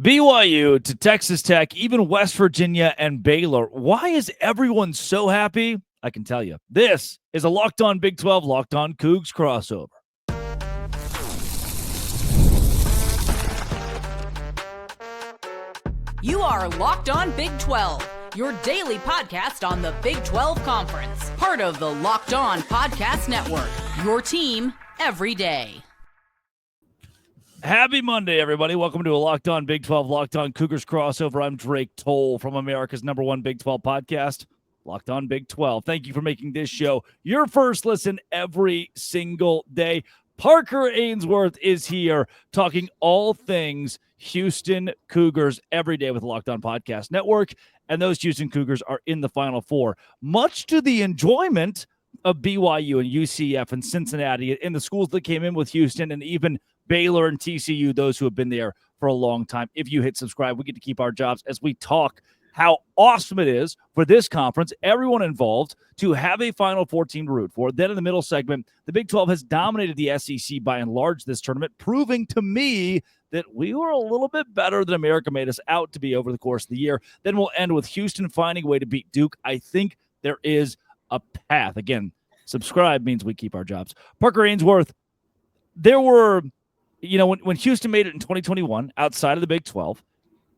BYU to Texas Tech, even West Virginia and Baylor. Why is everyone so happy? I can tell you. This is a Locked On Big 12, Locked On Cougs crossover. You are Locked On Big 12, your daily podcast on the Big 12 Conference. Part of the Locked On Podcast Network, your team every day. Happy Monday, everybody. Welcome to a Locked On Big 12, Locked On Cougars crossover. I'm Drake Toll from America's #1 Big 12 podcast, Locked On Big 12. Thank you for making this show your first listen every single day. Parker Ainsworth is here talking all things Houston Cougars every day with the Locked On Podcast Network, and those Houston Cougars are in the Final Four, much to the enjoyment of BYU and UCF and Cincinnati and the schools that came in with Houston, and even Baylor and TCU, those who have been there for a long time. If you hit subscribe, we get to keep our jobs as we talk how awesome it is for this conference, everyone involved, to have a Final Four team to root for. Then in the middle segment, the Big 12 has dominated the SEC by and large this tournament, proving to me that we were a little bit better than America made us out to be over the course of the year. Then we'll end with Houston finding a way to beat Duke. I think there is a path. Again, subscribe means we keep our jobs. Parker Ainsworth, there were, when Houston made it in 2021 outside of the Big 12,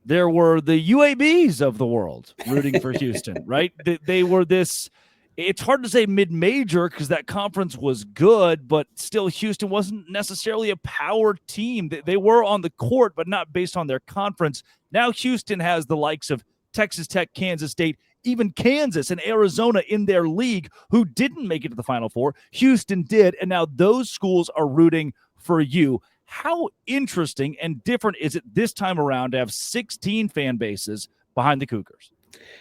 there were the UABs of the world rooting for Houston, right? They were this, it's hard to say mid-major because that conference was good, but still Houston wasn't necessarily a power team. They were on the court, but not based on their conference. Now Houston has the likes of Texas Tech, Kansas State, even Kansas and Arizona in their league who didn't make it to the Final Four. Houston did, and now those schools are rooting for you. How interesting and different is it this time around to have 16 fan bases behind the Cougars?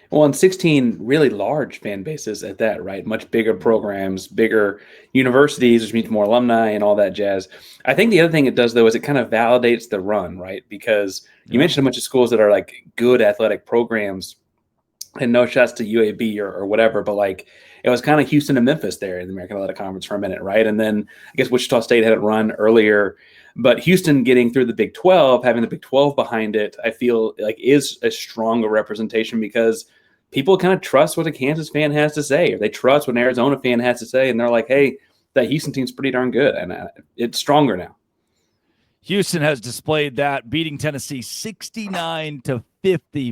Well, and 16 really large fan bases at that, right? Much bigger programs, bigger universities, which means more alumni and all that jazz. I think the other thing it does, though, is it kind of validates the run, right? Because you mentioned a bunch of schools that are like good athletic programs, and no shots to UAB or whatever, but like it was kind of Houston and Memphis there in the American Athletic Conference for a minute, right? And then I guess Wichita State had it run earlier. But Houston getting through the Big 12, having the Big 12 behind it, I feel like is a stronger representation because people kind of trust what a Kansas fan has to say, or they trust what an Arizona fan has to say, and they're like, hey, that Houston team's pretty darn good, and it's stronger now. Houston has displayed that, beating Tennessee 69-50.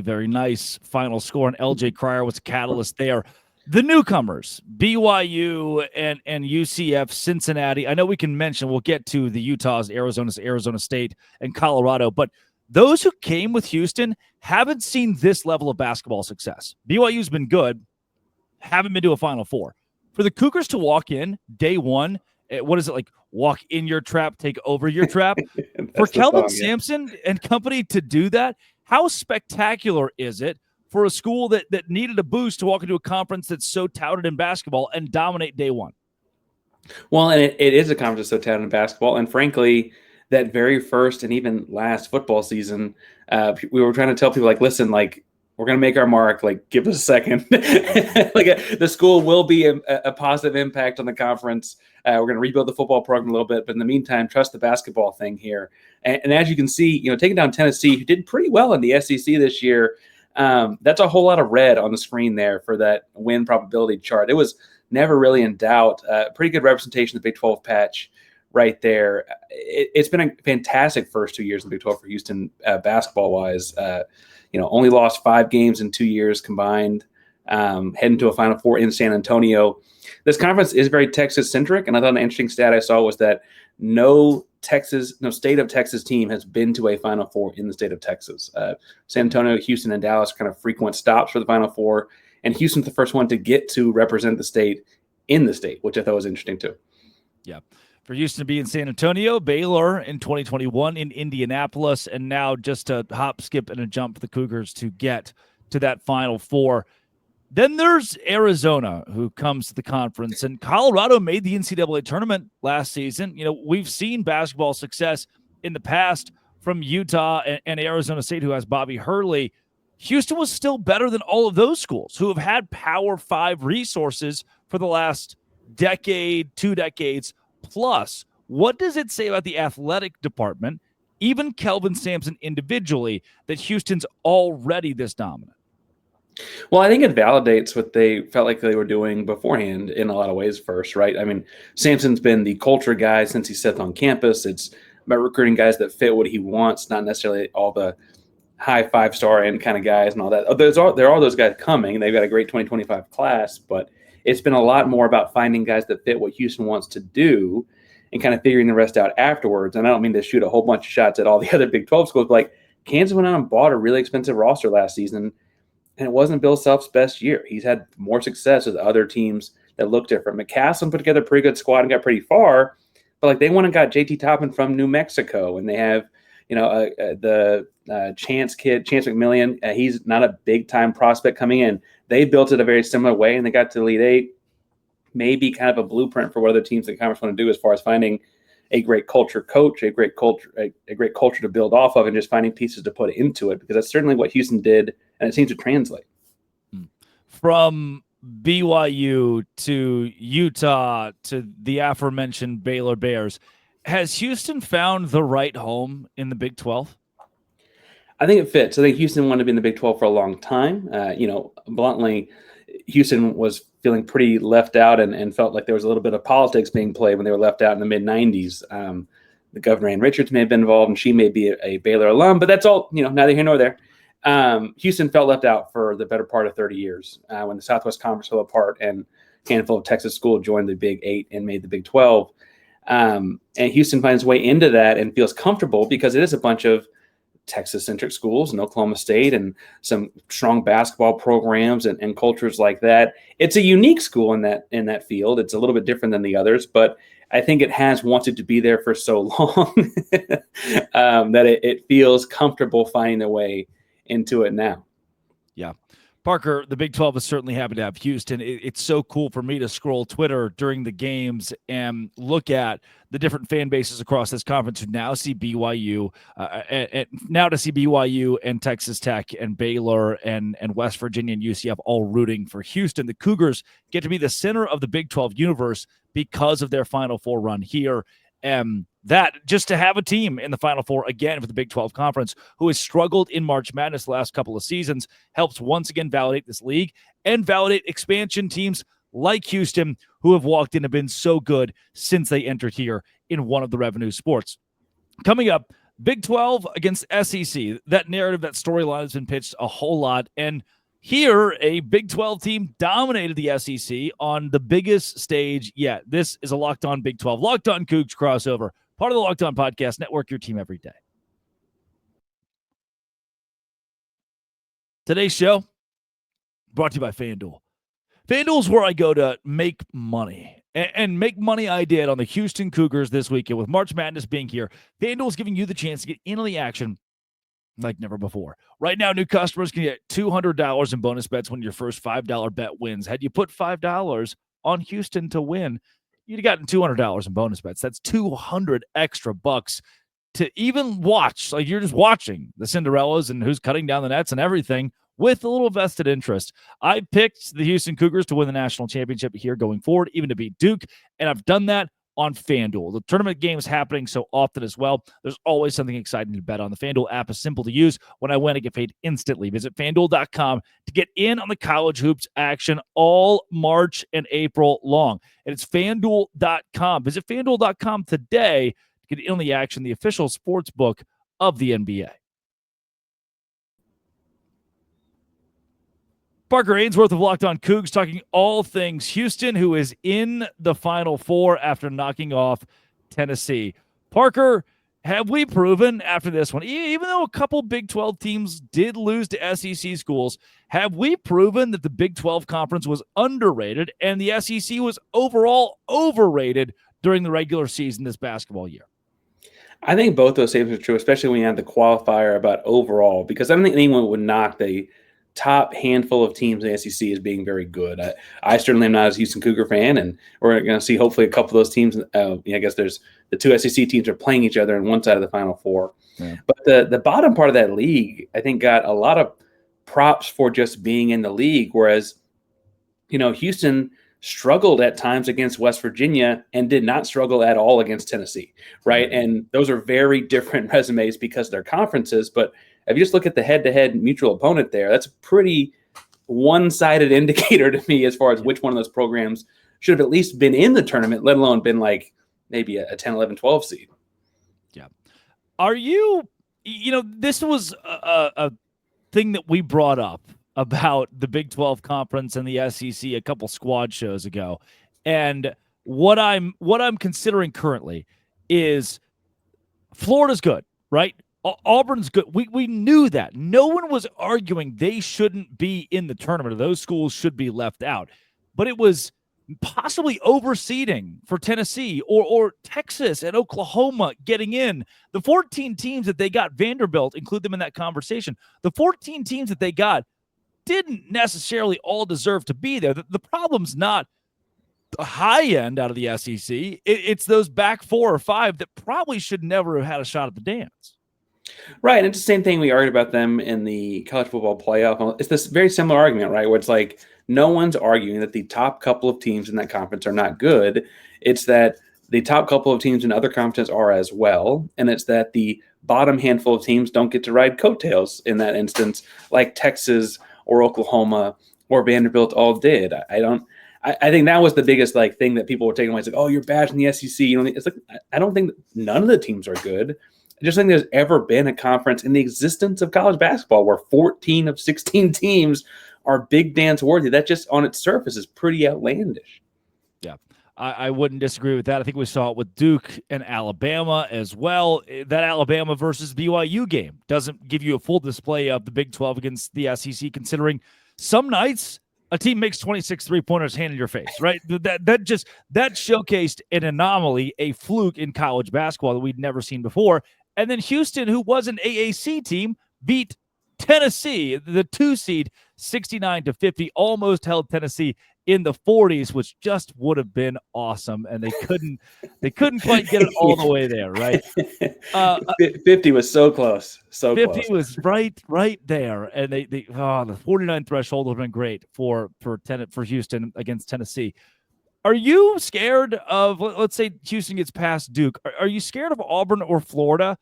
Very nice final score, and LJ Cryer was a catalyst there. The newcomers, BYU and UCF, Cincinnati. I know we can mention, we'll get to the Utahs, Arizona State, and Colorado, but those who came with Houston haven't seen this level of basketball success. BYU's been good, haven't been to a Final Four. For the Cougars to walk in day one, what is it like? Walk in your trap, take over your trap. For Kelvin Sampson and company to do that, how spectacular is it for a school that needed a boost to walk into a conference that's so touted in basketball and dominate day one? Well, and it is a conference that's so touted in basketball. And frankly, that very first and even last football season, we were trying to tell people, like, listen, like, we're going to make our mark. Like, give us a second. The school will be a positive impact on the conference. We're going to rebuild the football program a little bit. But in the meantime, trust the basketball thing here. And as you can see, taking down Tennessee, who did pretty well in the SEC this year, that's a whole lot of red on the screen there for that win probability chart. It was never really in doubt. Pretty good representation of the Big 12 patch right there. It's been a fantastic first 2 years in the Big 12 for Houston basketball-wise. Only lost 5 games in 2 years combined, heading to a Final Four in San Antonio. This conference is very Texas-centric, and I thought an interesting stat I saw was that no state of Texas team has been to a Final Four in the state of Texas. San Antonio, Houston, and Dallas are kind of frequent stops for the Final Four, and Houston's the first one to get to represent the state in the state, which I thought was interesting too. Yeah. For Houston to be in San Antonio, Baylor in 2021 in Indianapolis, and now just a hop, skip, and a jump for the Cougars to get to that Final Four. Then there's Arizona, who comes to the conference, and Colorado made the NCAA tournament last season. We've seen basketball success in the past from Utah and Arizona State, who has Bobby Hurley. Houston was still better than all of those schools who have had Power 5 resources for the last decade, 2 decades plus. What does it say about the athletic department even Kelvin Sampson individually, that Houston's already this dominant? Well, I think it validates what they felt like they were doing beforehand in a lot of ways first, right? I mean, Sampson's been the culture guy since he stepped on campus. It's about recruiting guys that fit what he wants, not necessarily all the high 5-star end kind of guys and all that. There are those guys coming. They've got a great 2025 class, but it's been a lot more about finding guys that fit what Houston wants to do and kind of figuring the rest out afterwards. And I don't mean to shoot a whole bunch of shots at all the other Big 12 schools, but like Kansas went out and bought a really expensive roster last season, and it wasn't Bill Self's best year. He's had more success with other teams that look different. McCasland put together a pretty good squad and got pretty far, but like they went and got JT Toppin from New Mexico, and they have the Chance McMillian. He's not a big time prospect coming in. They built it a very similar way, and they got to Elite Eight. Maybe kind of a blueprint for what other teams in the conference want to do as far as finding a great culture coach, a great culture to build off of, and just finding pieces to put into it, because that's certainly what Houston did, and it seems to translate. From BYU to Utah to the aforementioned Baylor Bears, has Houston found the right home in the Big 12? I think it fits. I think Houston wanted to be in the Big 12 for a long time. Bluntly, Houston was feeling pretty left out and felt like there was a little bit of politics being played when they were left out in the mid-'90s. The Governor Ann Richards may have been involved, and she may be a Baylor alum, but that's all, neither here nor there. Houston felt left out for the better part of 30 years when the Southwest Conference fell apart and a handful of Texas schools joined the Big 8 and made the Big 12. And Houston finds way into that and feels comfortable because it is a bunch of Texas-centric schools and Oklahoma State and some strong basketball programs and cultures like that. It's a unique school in that field. It's a little bit different than the others, but I think it has wanted to be there for so long that it feels comfortable finding their way into it now. Yeah. Parker, the Big 12 is certainly happy to have Houston. It's so cool for me to scroll Twitter during the games and look at the different fan bases across this conference who now see BYU, and now to see BYU and Texas Tech and Baylor and West Virginia and UCF all rooting for Houston. The Cougars get to be the center of the Big 12 universe because of their Final Four run here. That just to have a team in the Final Four again for the Big 12 Conference who has struggled in March Madness the last couple of seasons helps once again validate this league and validate expansion teams like Houston who have walked in and been so good since they entered here in one of the revenue sports. Coming up, Big 12 against SEC. That narrative, that storyline has been pitched a whole lot, and here, a Big 12 team dominated the SEC on the biggest stage yet. This is a Locked On Big 12, Locked On Cougs crossover, part of the Locked On Podcast Network, your team every day. Today's show brought to you by FanDuel. FanDuel is where I go to make money. And make money I did on the Houston Cougars this weekend. With March Madness being here, FanDuel is giving you the chance to get in on the action like never before. Right now, new customers can get $200 in bonus bets when your first $5 bet wins. Had you put $5 on Houston to win, you'd have gotten $200 in bonus bets. That's 200 extra bucks to even watch. Like you're just watching the Cinderellas and who's cutting down the nets and everything with a little vested interest. I picked the Houston Cougars to win the national championship here going forward, even to beat Duke, and I've done that on FanDuel. The tournament game is happening so often as well. There's always something exciting to bet on. The FanDuel app is simple to use. When I win, I get paid instantly. Visit FanDuel.com to get in on the college hoops action all March and April long. And it's FanDuel.com. Visit FanDuel.com today to get in on the action, the official sports book of the NBA. Parker Ainsworth of Locked On Cougs talking all things Houston, who is in the Final Four after knocking off Tennessee. Parker, have we proven after this one, even though a couple Big 12 teams did lose to SEC schools, have we proven that the Big 12 Conference was underrated and the SEC was overall overrated during the regular season this basketball year? I think both those statements are true, especially when you have the qualifier about overall, because I don't think anyone would knock the top handful of teams in the SEC as being very good. I certainly am not a Houston Cougar fan, and we're going to see hopefully a couple of those teams. I guess there's the two SEC teams are playing each other on one side of the Final Four. Yeah. But the bottom part of that league, I think, got a lot of props for just being in the league, whereas, Houston struggled at times against West Virginia and did not struggle at all against Tennessee, right? And those are very different resumes because they're conferences. But if you just look at the head-to-head mutual opponent there, that's a pretty one-sided indicator to me as far as which one of those programs should have at least been in the tournament, let alone been like maybe a 10, 11, 12 seed. Yeah. Are you, this was a thing that we brought up about the Big 12 conference and the SEC a couple squad shows ago. And what I'm considering currently is Florida's good, right? Auburn's good. We knew that. No one was arguing they shouldn't be in the tournament, or those schools should be left out. But it was possibly overseeding for Tennessee or Texas and Oklahoma getting in. The 14 teams that they got, Vanderbilt, include them in that conversation. The 14 teams that they got didn't necessarily all deserve to be there. The problem's not the high end out of the SEC. It's those back 4 or 5 that probably should never have had a shot at the dance. Right, and it's the same thing we argued about them in the college football playoff. It's this very similar argument, right, where it's like no one's arguing that the top couple of teams in that conference are not good. It's that the top couple of teams in other conferences are as well, and it's that the bottom handful of teams don't get to ride coattails in that instance, like Texas or Oklahoma or Vanderbilt all did. I think that was the biggest thing that people were taking away. It's like, oh, you're bashing the SEC. It's like I don't think none of the teams are good. I just think there's ever been a conference in the existence of college basketball where 14 of 16 teams are big dance worthy. That just on its surface is pretty outlandish. Yeah, I wouldn't disagree with that. I think we saw it with Duke and Alabama as well. That Alabama versus BYU game doesn't give you a full display of the Big 12 against the SEC, considering some nights a team makes 26 3-pointers hand in your face, right? That showcased an anomaly, a fluke in college basketball that we'd never seen before. And then Houston, who was an AAC team, beat Tennessee, the 2 seed, 69-50, almost held Tennessee in the 40s, which just would have been awesome. And they couldn't quite get it all the way there, right? 50 was so close. 50 was right there. And the 49 threshold would have been great for Houston against Tennessee. Are you scared of, let's say Houston gets past Duke, are you scared of Auburn or Florida,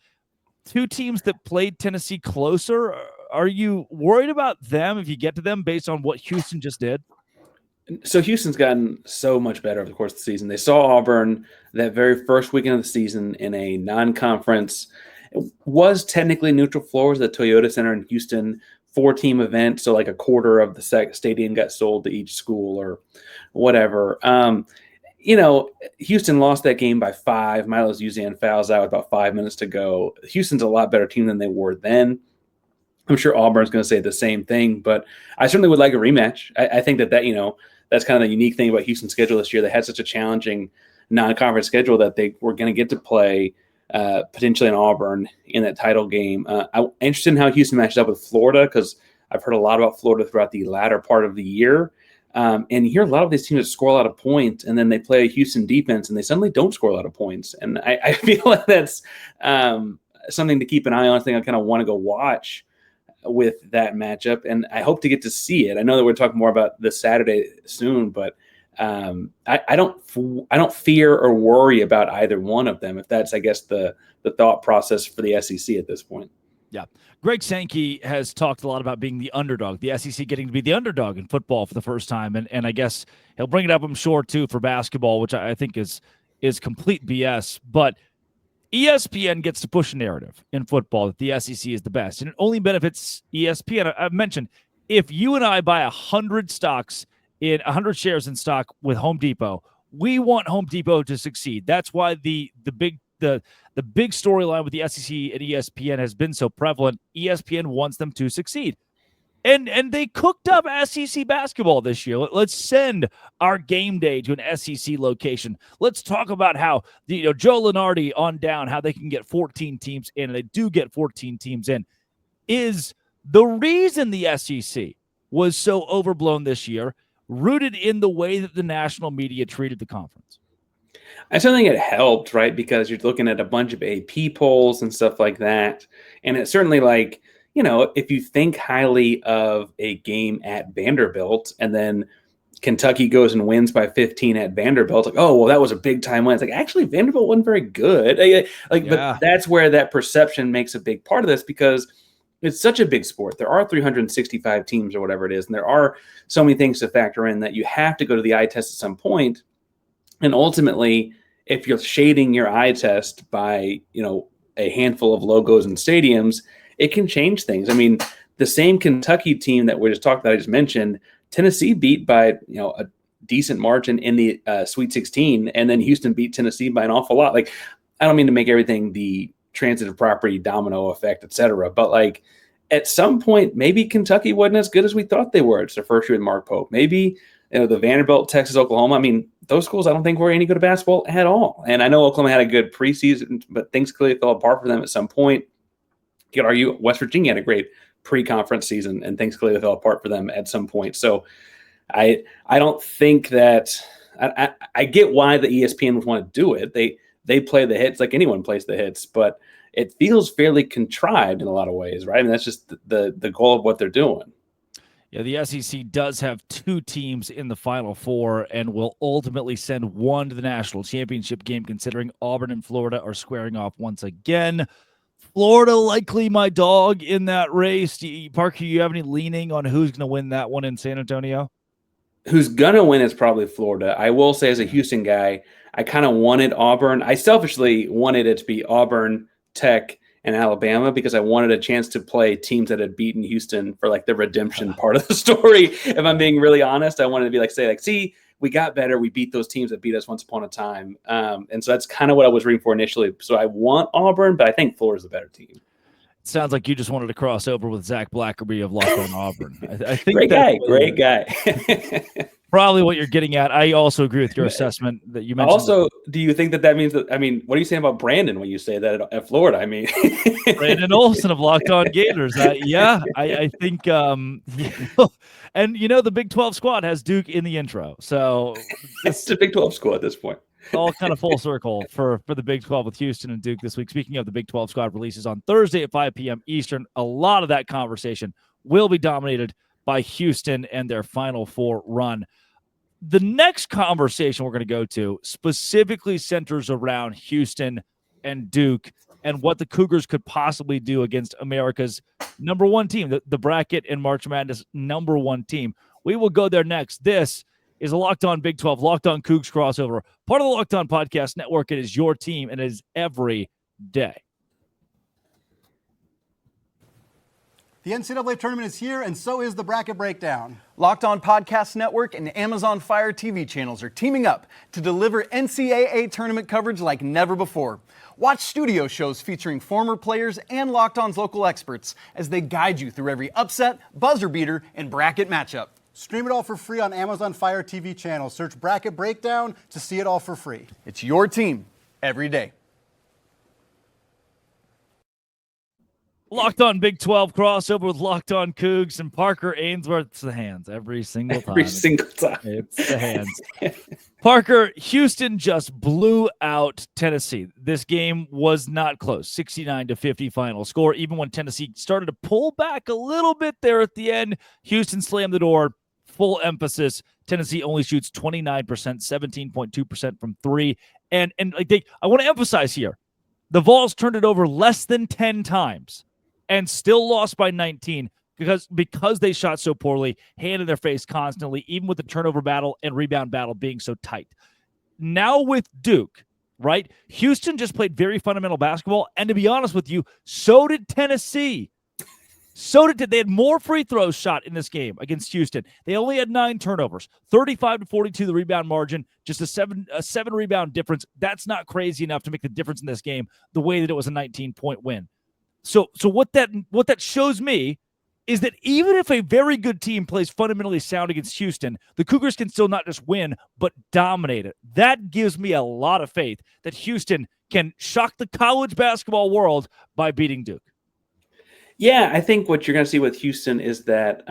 2 teams that played Tennessee closer? Are you worried about them if you get to them based on what Houston just did? So Houston's gotten so much better over the course of the season. They saw Auburn that very first weekend of the season in a non-conference. It was technically neutral floors at the Toyota Center in Houston, 4-team event, so like a quarter of the stadium got sold to each school or whatever. Houston lost that game by 5. Milos Uzan fouls out with about 5 minutes to go. Houston's a lot better team than they were then. I'm sure Auburn's going to say the same thing, but I certainly would like a rematch. I think that that's kind of the unique thing about Houston's schedule this year. They had such a challenging non-conference schedule that they were going to get to play potentially in Auburn in that title game. I'm interested in how Houston matches up with Florida because I've heard a lot about Florida throughout the latter part of the year. And you hear a lot of these teams that score a lot of points, and then they play Houston defense, and they suddenly don't score a lot of points. And I feel like that's something to keep an eye on. I think I kind of want to go watch with that matchup, and I hope to get to see it. I know that we're talking more about this Saturday soon, but I don't fear or worry about either one of them, if that's, I guess, the thought process for the SEC at this point. Yeah. Greg Sankey has talked a lot about being the underdog, the SEC getting to be the underdog in football for the first time. And I guess he'll bring it up, I'm sure, too, for basketball, which I think is complete BS. But ESPN gets to push a narrative in football that the SEC is the best, and it only benefits ESPN. I've mentioned, if you and I buy 100 shares in stock with Home Depot, we want Home Depot to succeed. That's why the big storyline with the SEC and ESPN has been so prevalent. ESPN wants them to succeed. And they cooked up SEC basketball this year. Let's send our game day to an SEC location. Let's talk about how Joe Lunardi on down, how they can get 14 teams in, and they do get 14 teams in. Is the reason the SEC was so overblown this year rooted in the way that the national media treated the conference? I certainly think it helped, right? Because you're looking at a bunch of AP polls and stuff like that. And it's certainly if you think highly of a game at Vanderbilt and then Kentucky goes and wins by 15 at Vanderbilt. Like, oh, well, that was a big time win. It's like, actually, Vanderbilt wasn't very good. But that's where that perception makes a big part of this, because it's such a big sport. There are 365 teams or whatever it is, and there are so many things to factor in that you have to go to the eye test at some point. And ultimately, if you're shading your eye test by, a handful of logos and stadiums, it can change things. I mean, the same Kentucky team that we just talked about, I just mentioned, Tennessee beat by, a decent margin in the Sweet 16, and then Houston beat Tennessee by an awful lot. Like, I don't mean to make everything the transitive property domino effect, et cetera, but like at some point, maybe Kentucky wasn't as good as we thought they were. It's their first year with Mark Pope. Maybe, the Vanderbilt, Texas, Oklahoma. I mean, those schools I don't think were any good at basketball at all. And I know Oklahoma had a good preseason, but things clearly fell apart for them at some point. You could argue West Virginia had a great pre-conference season, and things clearly fell apart for them at some point. So I don't think that I get why the ESPN would want to do it. They play the hits like anyone plays the hits, but it feels fairly contrived in a lot of ways, right? I mean, that's just the goal of what they're doing. Yeah, the SEC does have 2 teams in the Final Four and will ultimately send one to the national championship game, considering Auburn and Florida are squaring off once again. Florida likely my dog in that race. Parker, you have any leaning on who's going to win that one in San Antonio? Who's going to win is probably Florida. I will say, as a Houston guy, I kind of wanted Auburn. I selfishly wanted it to be Auburn, Tech, and Alabama, because I wanted a chance to play teams that had beaten Houston for like the redemption part of the story. If I'm being really honest, I wanted to be like, see, we got better. We beat those teams that beat us once upon a time. And so that's kind of what I was rooting for initially. So I want Auburn, but I think Florida's a better team. It sounds like you just wanted to cross over with Zach Blackerby of Locked On Auburn. I think great guy. Probably what you're getting at. I also agree with your assessment that you mentioned. Also, do you think that means that, I mean, what are you saying about Brandon when you say that at Florida? I mean, Brandon Olson of Locked On Gators. I think, and the Big 12 squad has Duke in the intro. So it's a Big 12 squad at this point. All kind of full circle for the Big 12 with Houston and Duke this week. Speaking of, the Big 12 squad releases on Thursday at 5 p.m. Eastern. A lot of that conversation will be dominated by Houston and their Final Four run. The next conversation we're going to go to specifically centers around Houston and Duke and what the Cougars could possibly do against America's number 1 team, the bracket and March Madness number 1 team. We will go there next. This is a Locked On Big 12, Locked On Cougs crossover, part of the Locked On Podcast Network. It is your team, and it is every day. The NCAA tournament is here, and so is the bracket breakdown. Locked On Podcast Network and Amazon Fire TV channels are teaming up to deliver NCAA tournament coverage like never before. Watch studio shows featuring former players and Locked On's local experts as they guide you through every upset, buzzer beater, and bracket matchup. Stream it all for free on Amazon Fire TV channel. Search Bracket Breakdown to see it all for free. It's your team every day. Locked On Big 12 crossover with Locked On Cougs and Parker Ainsworth. It's the hands every single time. Every single time. It's the hands. Parker, Houston just blew out Tennessee. This game was not close. 69-50 final score. Even when Tennessee started to pull back a little bit there at the end, Houston slammed the door. Full emphasis. Tennessee only shoots 29%, 17.2% from 3. And I want to emphasize here, the Vols turned it over less than 10 times and still lost by 19 because they shot so poorly, hand in their face constantly, even with the turnover battle and rebound battle being so tight. Now with Duke, right? Houston just played very fundamental basketball, and to be honest with you, so did Tennessee. They had more free throws shot in this game against Houston. They only had 9 turnovers, 35-42 the rebound margin, just a seven rebound difference. That's not crazy enough to make the difference in this game the way that it was a 19-point win. So what that shows me is that even if a very good team plays fundamentally sound against Houston, the Cougars can still not just win, but dominate it. That gives me a lot of faith that Houston can shock the college basketball world by beating Duke. Yeah, I think what you're going to see with Houston is that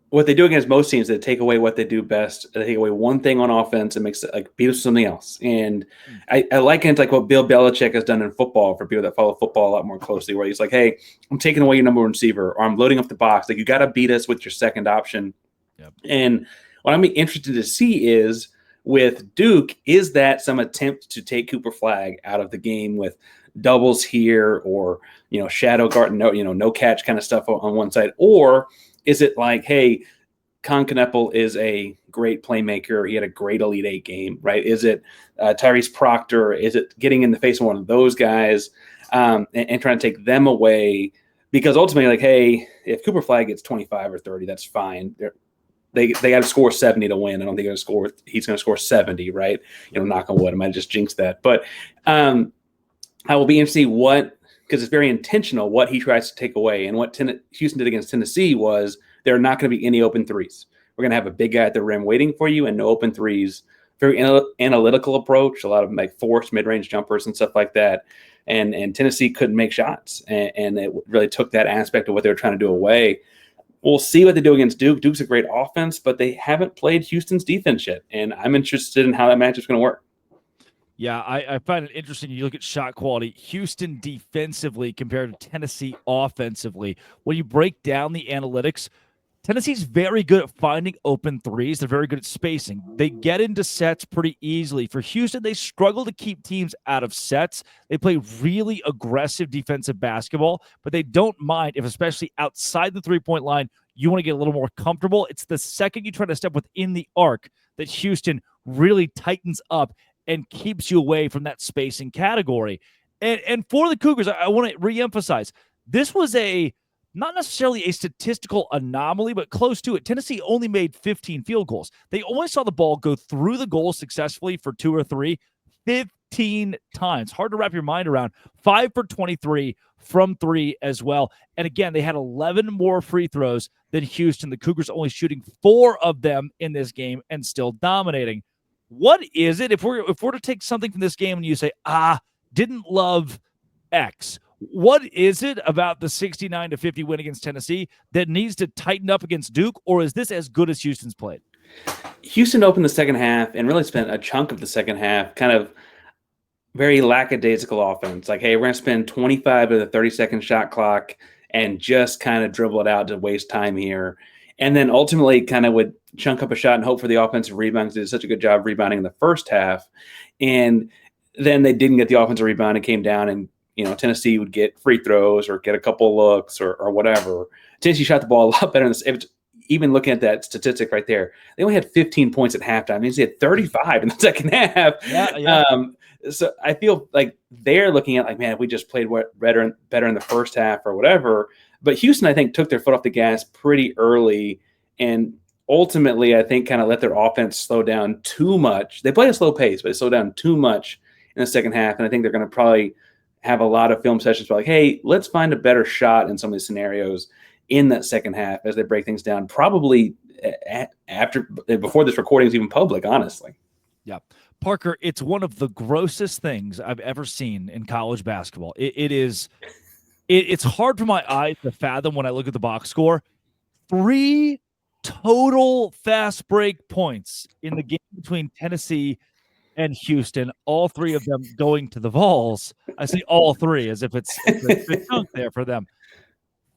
what they do against most teams, they take away what they do best. They take away one thing on offense and makes it like beat us with something else. And I liken it to like what Bill Belichick has done in football for people that follow football a lot more closely, where he's like, hey, I'm taking away your number 1 receiver, or I'm loading up the box. Like, you got to beat us with your second option. Yep. And What I'm interested to see is with Duke, is that some attempt to take Cooper Flagg out of the game with doubles here or, shadow guard, no catch kind of stuff on one side? Or is it like, hey, Con Kneppel is a great playmaker. He had a great Elite Eight game, right? Is it Tyrese Proctor? Is it getting in the face of one of those guys and trying to take them away? Because ultimately, like, hey, if Cooper Flagg gets 25 or 30, that's fine. They got to score 70 to win. I don't think he's going to score 70, right? Knock on wood. I might just jinx that. But I will be interested to see because it's very intentional, what he tries to take away. And what Houston did against Tennessee was there are not going to be any open threes. We're going to have a big guy at the rim waiting for you and no open threes. Very analytical approach, a lot of like forced mid-range jumpers and stuff like that. And Tennessee couldn't make shots. And it really took that aspect of what they were trying to do away. We'll see what they do against Duke. Duke's a great offense, but they haven't played Houston's defense yet. And I'm interested in how that matchup's going to work. Yeah, I find it interesting. You look at shot quality, Houston defensively compared to Tennessee offensively. When you break down the analytics, Tennessee's very good at finding open threes. They're very good at spacing. They get into sets pretty easily. For Houston, they struggle to keep teams out of sets. They play really aggressive defensive basketball, but they don't mind if, especially outside the three-point line, you want to get a little more comfortable. It's the second you try to step within the arc that Houston really tightens up and keeps you away from that spacing category. And for the Cougars, I want to reemphasize, this was not necessarily a statistical anomaly, but close to it. Tennessee only made 15 field goals. They only saw the ball go through the goal successfully for 2 or 3, 15 times. Hard to wrap your mind around. 5 for 23 from 3 as well. And again, they had 11 more free throws than Houston. The Cougars only shooting 4 of them in this game and still dominating. What is it, if we're to take something from this game and you say, didn't love X, what is it about the 69-50 win against Tennessee that needs to tighten up against Duke, or is this as good as Houston's played? Houston opened the second half and really spent a chunk of the second half kind of very lackadaisical offense. Like, hey, we're going to spend 25 of the 30-second shot clock and just kind of dribble it out to waste time here. And then ultimately kind of would chunk up a shot and hope for the offensive rebound because they did such a good job rebounding in the first half. And then they didn't get the offensive rebound and came down and Tennessee would get free throws or get a couple of looks or whatever. Tennessee shot the ball a lot better. Even looking at that statistic right there, they only had 15 points at halftime. They had 35 in the second half. Yeah. So I feel like they're looking at like, man, if we just played better in the first half or whatever. But Houston, I think, took their foot off the gas pretty early and ultimately, I think, kind of let their offense slow down too much. They played a slow pace, but they slowed down too much in the second half. And I think they're going to probably have a lot of film sessions like, hey, let's find a better shot in some of these scenarios in that second half as they break things down, probably before this recording is even public, honestly. Yeah. Parker, it's one of the grossest things I've ever seen in college basketball. It's hard for my eyes to fathom when I look at the box score. 3 total fast break points in the game between Tennessee and Houston, all 3 of them going to the Vols. I say all 3 as if it's a big chunk there for them.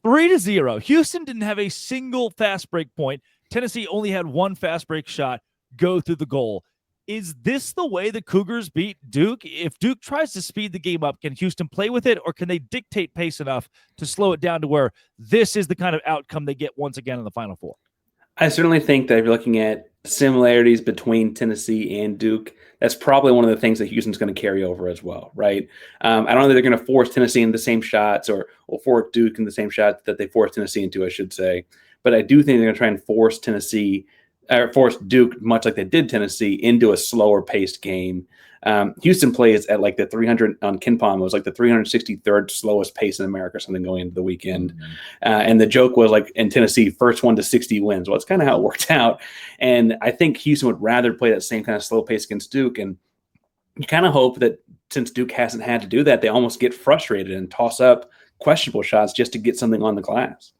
3-0. Houston didn't have a single fast break point. Tennessee only had 1 fast break shot go through the goal. Is this the way the Cougars beat Duke? If Duke tries to speed the game up, can Houston play with it, or can they dictate pace enough to slow it down to where this is the kind of outcome they get once again in the Final Four? I certainly think that if you're looking at similarities between Tennessee and Duke, that's probably one of the things that Houston's going to carry over as well, right? I don't know that they're going to force Tennessee into the same shots or force Duke in the same shots that they forced Tennessee into, I should say. But I do think they're going to try and force Duke, much like they did Tennessee, into a slower paced game. Houston plays at like the 300 on KenPom. It was like the 363rd slowest pace in America or something going into the weekend. And the joke was like in Tennessee, first 1 to 60 wins. Well, it's kind of how it worked out. And I think Houston would rather play that same kind of slow pace against Duke. And you kind of hope that since Duke hasn't had to do that, they almost get frustrated and toss up questionable shots just to get something on the glass.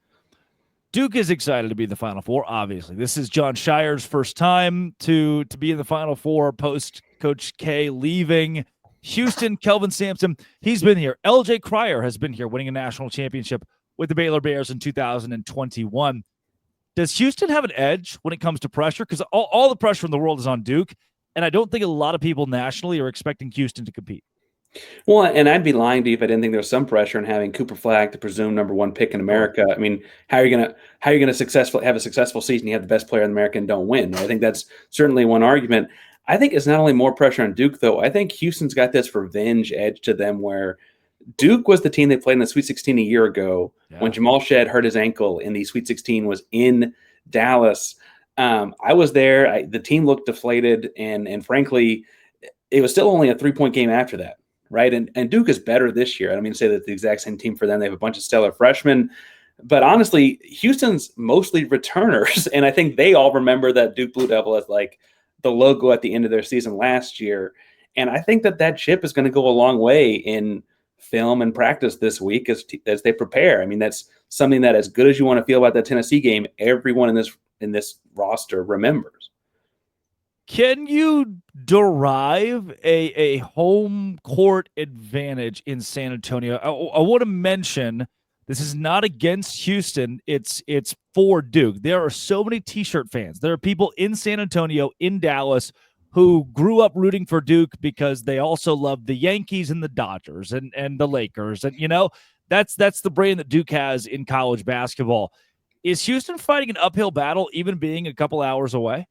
Duke is excited to be in the Final Four, obviously. This is John Shire's first time to be in the Final Four post Coach K leaving. Houston, Kelvin Sampson, he's been here. LJ Cryer has been here, winning a national championship with the Baylor Bears in 2021. Does Houston have an edge when it comes to pressure? Because all the pressure in the world is on Duke, and I don't think a lot of people nationally are expecting Houston to compete. Well, and I'd be lying to you if I didn't think there was some pressure in having Cooper Flagg, the presumed number one pick in America. I mean, how are you gonna have a successful season? You have the best player in America and don't win. I think that's certainly one argument. I think it's not only more pressure on Duke, though. I think Houston's got this revenge edge to them where Duke was the team they played in the Sweet 16 a year ago when Jamal Shedd hurt his ankle in the Sweet 16 was in Dallas. I was there. The team looked deflated, and frankly, it was still only a 3-point game after that. Right. And Duke is better this year. I don't mean to say that the exact same team for them. They have a bunch of stellar freshmen. But honestly, Houston's mostly returners. And I think they all remember that Duke Blue Devil as like the logo at the end of their season last year. And I think that chip is going to go a long way in film and practice this week as they prepare. I mean, that's something that, as good as you want to feel about that Tennessee game, everyone in this roster remembers. Can you derive a home court advantage in San Antonio? I want to mention this is not against Houston. It's for Duke. There are so many T-shirt fans. There are people in San Antonio, in Dallas, who grew up rooting for Duke because they also love the Yankees and the Dodgers and the Lakers. And, that's the brand that Duke has in college basketball. Is Houston fighting an uphill battle, even being a couple hours away?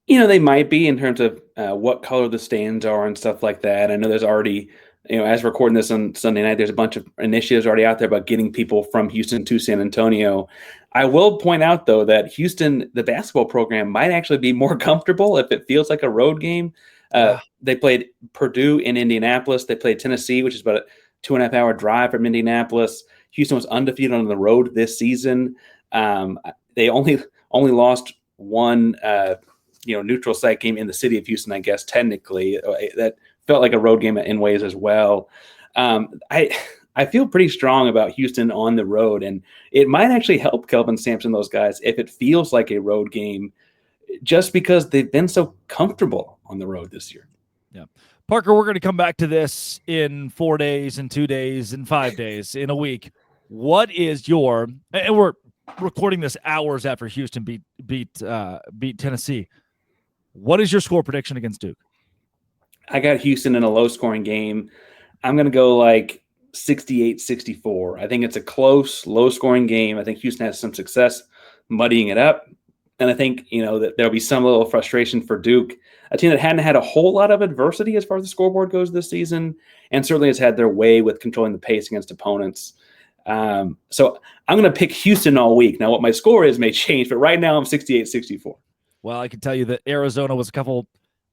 They might be in terms of what color the stands are and stuff like that. I know there's already, as we're recording this on Sunday night, there's a bunch of initiatives already out there about getting people from Houston to San Antonio. I will point out, though, that Houston, the basketball program, might actually be more comfortable if it feels like a road game. They played Purdue in Indianapolis. They played Tennessee, which is about a 2.5-hour drive from Indianapolis. Houston was undefeated on the road this season. They only lost one neutral site game in the city of Houston, I guess, technically. That felt like a road game in ways as well. I feel pretty strong about Houston on the road, and it might actually help Kelvin Sampson, those guys, if it feels like a road game, just because they've been so comfortable on the road this year. Yeah. Parker, we're going to come back to this in 4 days, in 2 days, in 5 days, in a week. What is your – and we're recording this hours after Houston beat Tennessee. What is your score prediction against Duke? I got Houston in a low-scoring game. I'm going to go like 68-64. I think it's a close, low-scoring game. I think Houston has some success muddying it up. And I think, that there'll be some little frustration for Duke, a team that hadn't had a whole lot of adversity as far as the scoreboard goes this season, and certainly has had their way with controlling the pace against opponents. So I'm going to pick Houston all week. Now, what my score is may change, but right now I'm 68-64. Well, I can tell you that Arizona was a couple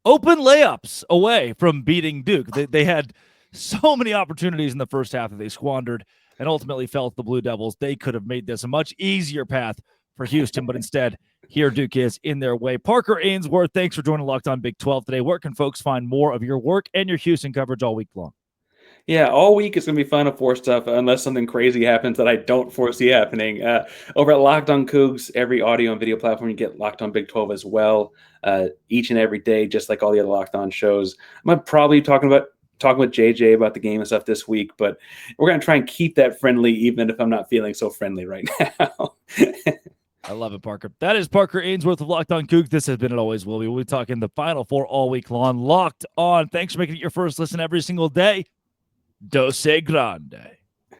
open layups away from beating Duke. They had so many opportunities in the first half that they squandered and ultimately felt the Blue Devils. They could have made this a much easier path for Houston, but instead, here Duke is in their way. Parker Ainsworth, thanks for joining Locked On Big 12 today. Where can folks find more of your work and your Houston coverage all week long? Yeah, all week it's going to be Final Four stuff unless something crazy happens that I don't foresee happening. Over at Locked On Cougs, every audio and video platform, you get Locked On Big 12 as well, each and every day, just like all the other Locked On shows. I'm probably talking with JJ about the game and stuff this week, but we're going to try and keep that friendly even if I'm not feeling so friendly right now. I love it, Parker. That is Parker Ainsworth of Locked On Cougs. This has been, and always will be, we'll be talking the Final Four all week long. Locked On. Thanks for making it your first listen every single day. Dose Grande.